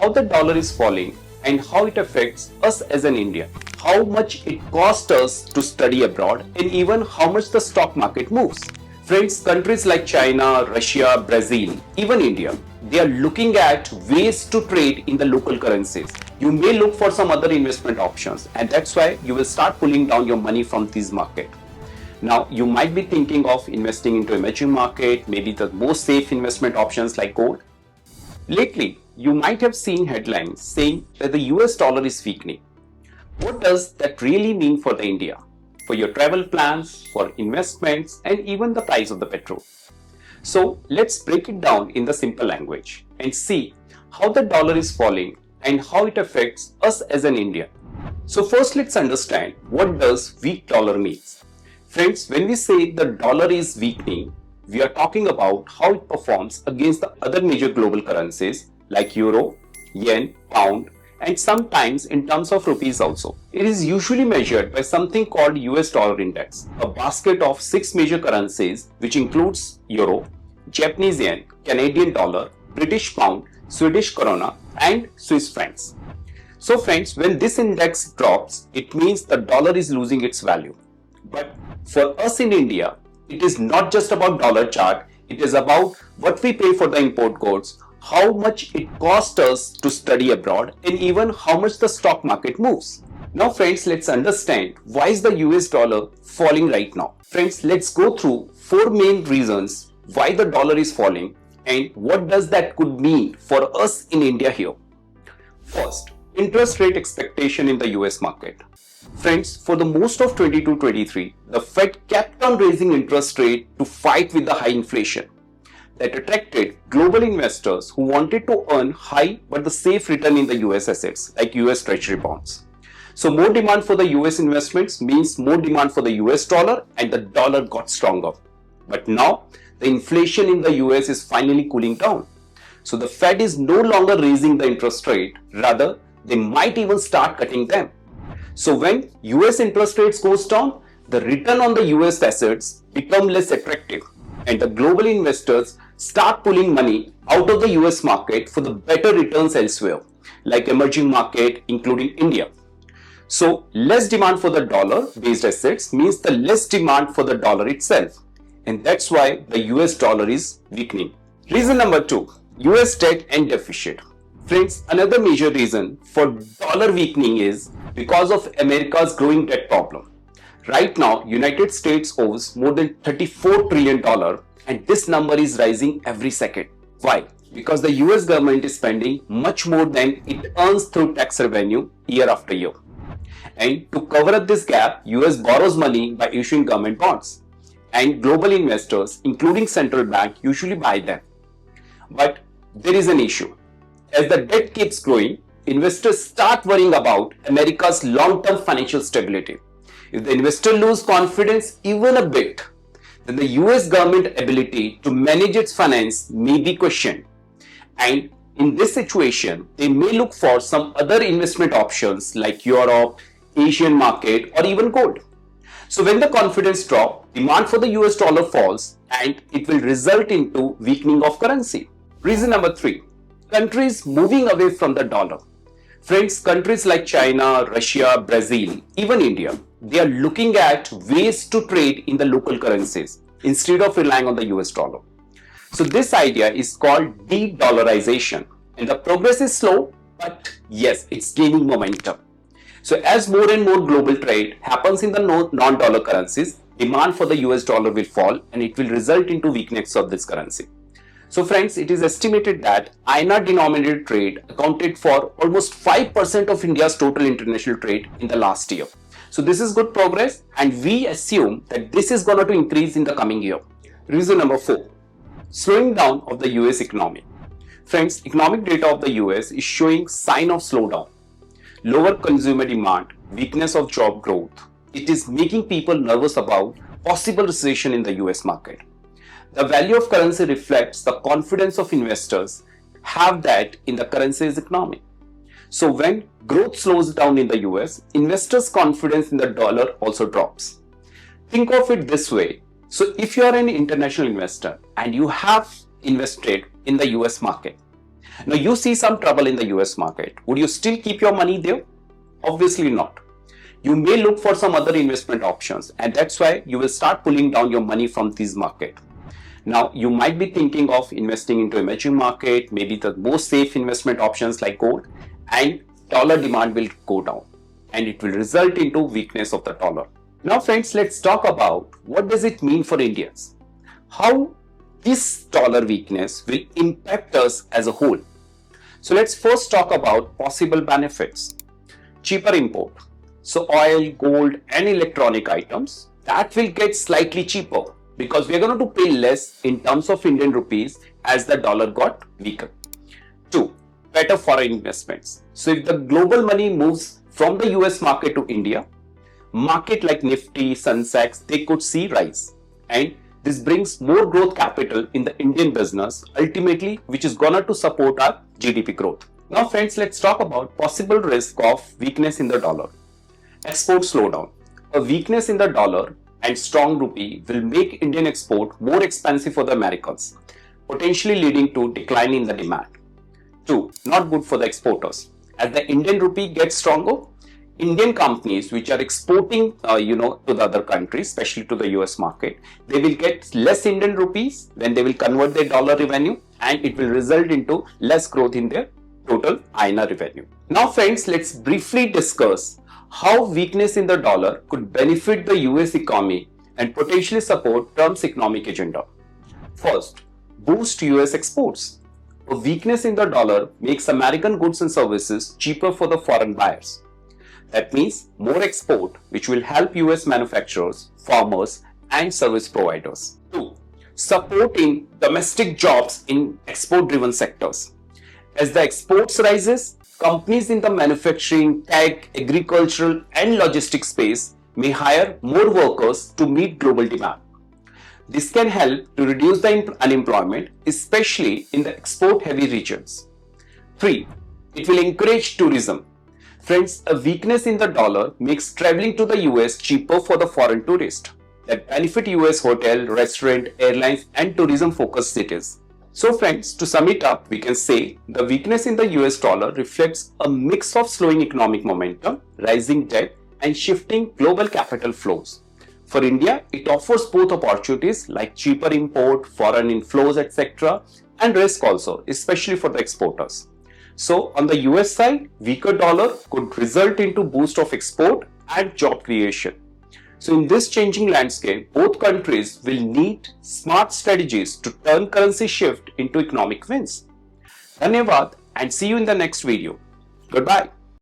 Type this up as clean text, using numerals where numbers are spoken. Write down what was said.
how the dollar is falling and how it affects us as an Indian, how much it costs us to study abroad, and even how much the stock market moves. Friends, countries like China, Russia, Brazil, even India, they are looking at ways to trade in the local currencies. You may look for some other investment options, and that's why you will start pulling down your money from this market. Now, you might be thinking of investing into emerging market, maybe the most safe investment options like gold. Lately, you might have seen headlines saying that the US dollar is weakening. What does that really mean for the India? For your travel plans, for investments, and even the price of the petrol? So let's break it down in the simple language and see how the dollar is falling and how it affects us as an Indian. So first let's understand what does weak dollar means. Friends, when we say the dollar is weakening, we are talking about how it performs against the other major global currencies like euro, yen, pound, and sometimes in terms of rupees also. It is usually measured by something called US dollar index, a basket of 6 major currencies which includes euro, Japanese yen, Canadian dollar, British pound, Swedish krona, and Swiss francs. So friends, when this index drops, it means the dollar is losing its value. But for us in India, it is not just about dollar chart, it is about what we pay for the import goods, how much it costs us to study abroad, and even how much the stock market moves. Now friends, let's understand why is the US dollar falling right now. Friends, let's go through 4 main reasons why the dollar is falling and what does that could mean for us in India here. First, interest rate expectation in the US market. Friends, for the most of 22-23, the Fed kept on raising interest rate to fight with the high inflation. That attracted global investors who wanted to earn high but the safe return in the US assets like US Treasury bonds. So more demand for the US investments means more demand for the US dollar and the dollar got stronger. But now the inflation in the US is finally cooling down. So the Fed is no longer raising the interest rate, rather they might even start cutting them. So when US interest rates goes down, the return on the US assets become less attractive and the global investors start pulling money out of the US market for the better returns elsewhere, like emerging market including India. So less demand for the dollar based assets means the less demand for the dollar itself, and that's why the US dollar is weakening. Reason number 2, US debt and deficit. Friends, another major reason for dollar weakening is because of America's growing debt problem. Right now, United States owes more than $34 trillion and this number is rising every second. Why? Because the US government is spending much more than it earns through tax revenue year after year. And to cover up this gap, US borrows money by issuing government bonds. And global investors, including central bank, usually buy them. But there is an issue. As the debt keeps growing, investors start worrying about America's long-term financial stability. If the investor loses confidence even a bit, then the US government ability to manage its finance may be questioned. And in this situation, they may look for some other investment options like Europe, Asian market, or even gold. So when the confidence drops, demand for the US dollar falls and it will result into weakening of currency. Reason number 3, countries moving away from the dollar. Friends, countries like China, Russia, Brazil, even India, they are looking at ways to trade in the local currencies instead of relying on the US dollar. So this idea is called de-dollarization and the progress is slow, but yes, it's gaining momentum. So as more and more global trade happens in the non-dollar currencies, demand for the US dollar will fall and it will result into weakness of this currency. So friends, it is estimated that INR denominated trade accounted for almost 5% of India's total international trade in the last year. So this is good progress and we assume that this is going to increase in the coming year. Reason number 4, slowing down of the US economy. Friends, economic data of the US is showing sign of slowdown. Lower consumer demand, weakness of job growth. It is making people nervous about possible recession in the US market. The value of currency reflects the confidence of investors have that in the currency's economy. So when growth slows down in the US, investors' confidence in the dollar also drops. Think of it this way. So if you are an international investor and you have invested in the US market, Now you see some trouble in the US market. Would you still keep your money there? Obviously not. You may look for some other investment options, and that's why you will start pulling down your money from this market. Now you might be thinking of investing into emerging market, maybe the most safe investment options like gold, and dollar demand will go down and it will result into weakness of the dollar. Now friends, let's talk about what does it mean for Indians. How this dollar weakness will impact us as a whole. So let's first talk about possible benefits. Cheaper import. So oil, gold and electronic items, that will get slightly cheaper because we are going to pay less in terms of Indian rupees as the dollar got weaker. 2. Better foreign investments. So if the global money moves from the US market to India, market like Nifty, Sensex, they could see rise. And this brings more growth capital in the Indian business, ultimately, which is gonna to support our GDP growth. Now friends, let's talk about possible risk of weakness in the dollar. Export slowdown. A weakness in the dollar and strong rupee will make Indian export more expensive for the Americans, potentially leading to decline in the demand. 2. Not good for the exporters. As the Indian rupee gets stronger, Indian companies which are exporting to the other countries, especially to the US market, they will get less Indian rupees when they will convert their dollar revenue, and it will result into less growth in their total INR revenue. Now friends, let's briefly discuss how weakness in the dollar could benefit the US economy and potentially support Trump's economic agenda. First, boost US exports. A weakness in the dollar makes American goods and services cheaper for the foreign buyers. That means more export, which will help US manufacturers, farmers and service providers. 2. Supporting domestic jobs in export-driven sectors. As the exports rises, companies in the manufacturing, tech, agricultural and logistics space may hire more workers to meet global demand. This can help to reduce the unemployment, especially in the export-heavy regions. 3. It will encourage tourism. Friends, a weakness in the dollar makes traveling to the US cheaper for the foreign tourist that benefit US hotel, restaurant, airlines and tourism-focused cities. So friends, to sum it up, we can say the weakness in the US dollar reflects a mix of slowing economic momentum, rising debt and shifting global capital flows. For India, it offers both opportunities like cheaper import, foreign inflows, etc. and risk also, especially for the exporters. So on the US side, weaker dollar could result into boost of export and job creation. So in this changing landscape, both countries will need smart strategies to turn currency shift into economic wins. Dhanyavad and see you in the next video. Goodbye.